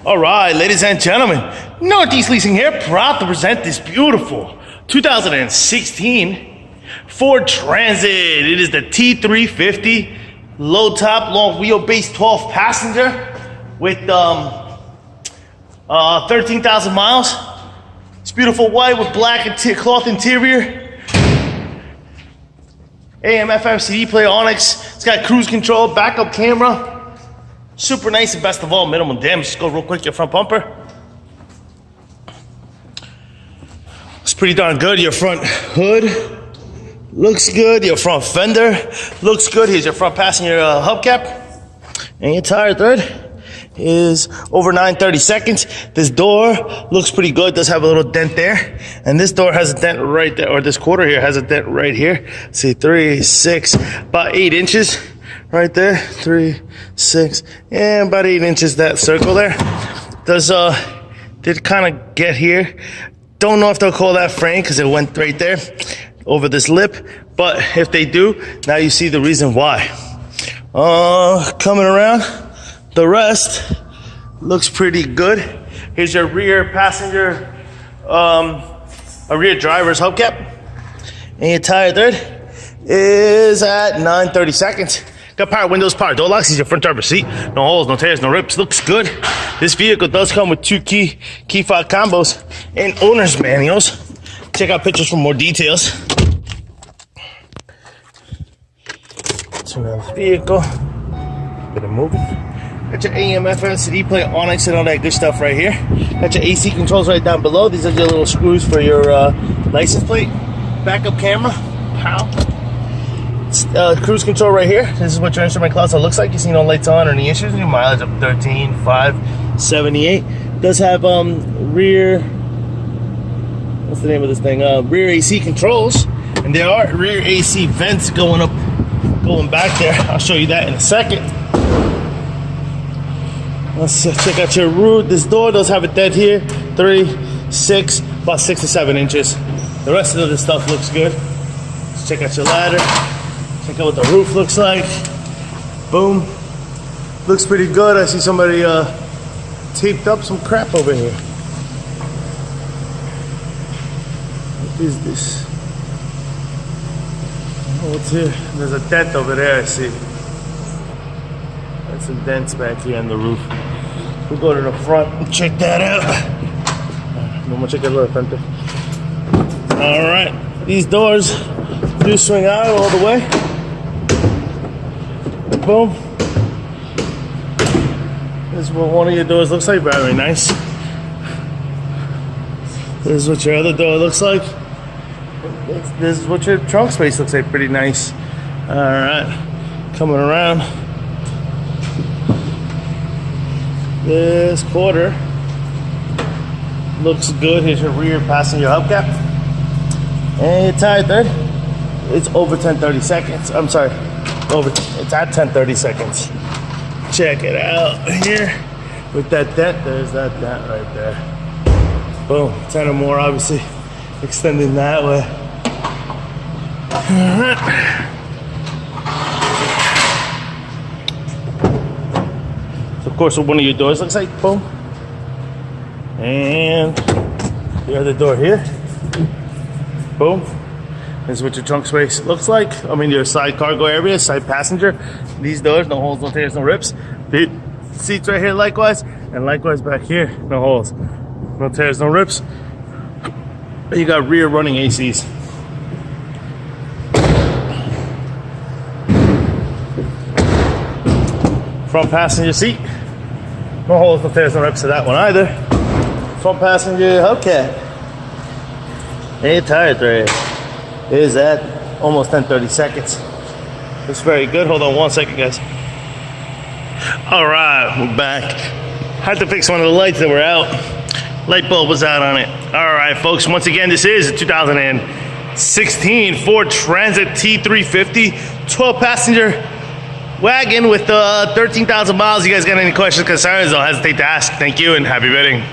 All right, ladies and gentlemen, Northeast Leasing here, proud to present this beautiful 2016 Ford Transit. It is the T-350, low top, long wheelbase, 12 passenger with 13,000 miles. It's beautiful white with black cloth interior. AM, FM, CD player, Onyx. It's got cruise control, backup camera. Super nice, and best of all, minimum damage. Just go real quick, your front bumper. It's pretty darn good. Your front hood looks good. Your front fender looks good. Here's your front passenger hubcap. And your tire thread is over 9/32. This door looks pretty good. Does have a little dent there. And this door has a dent right there, or this quarter here has a dent right here. See, 3, 6, about 8 inches. Right there, 3, 6, and about 8 inches, that circle there. Did kind of get here. Don't know if they'll call that frame because it went right there over this lip. But if they do, now you see the reason why. Coming around, the rest looks pretty good. Here's your rear passenger, a rear driver's hubcap. And your tire thread is at 9/32. Got power windows, power door locks. Here's your front driver's seat. No holes, no tears, no rips. Looks good. This vehicle does come with 2 key fob combos and owner's manuals. Check out pictures for more details. Turn on this vehicle. Get it moving. Got your AM, FM, CD player, Onyx, and all that good stuff right here. Got your AC controls right down below. These are your little screws for your license plate. Backup camera. Pow. Cruise control right here. This is what your instrument console looks like. You see no lights on or any issues. Your mileage of 13,578. Does have rear, what's the name of this thing? Rear AC controls, and there are rear AC vents going back there. I'll show you that in a second. Let's check out your roof. This door does have a dent here. 3, 6, about 6 to 7 inches. The rest of this stuff looks good. Let's check out your ladder. Check out what the roof looks like. Boom. Looks pretty good. I see somebody taped up some crap over here. What is this? Oh, what's here? There's a dent over there, I see. There's some dents back here on the roof. We'll go to the front and check that out. I'm gonna check that little fender. Alright. These doors do swing out all the way. Boom. This is what one of your doors looks like. Very nice. This is what your other door looks like. This is what your trunk space looks like. Pretty nice. Alright. Coming around. This quarter looks good. Here's your rear passenger hubcap. And your tire thread. It's over 10/32. I'm sorry. It's at 10/32. Check it out here. With that dent, there's that dent right there. Boom, 10 or more, obviously. Extending that way. All right. So, of course, what one of your doors looks like. Boom. And the other door here. Boom. This is what your trunk space looks like. I mean, your side cargo area, side passenger. These doors, no holes, no tears, no rips. The seats right here, likewise. And likewise back here, no holes, no tears, no rips. You got rear running ACs. Front passenger seat. No holes, no tears, no rips to that one either. Front passenger hubcap. And tire thread is at almost 10/32. It's very good. Hold on 1 second, guys. All right, we're back. Had to fix one of the lights that were out. Light bulb was out on it. All right, folks. Once again, this is a 2016 Ford Transit T-350, 12-passenger wagon with 13,000 miles. You guys got any questions, concerns? Don't hesitate to ask. Thank you, and happy bidding.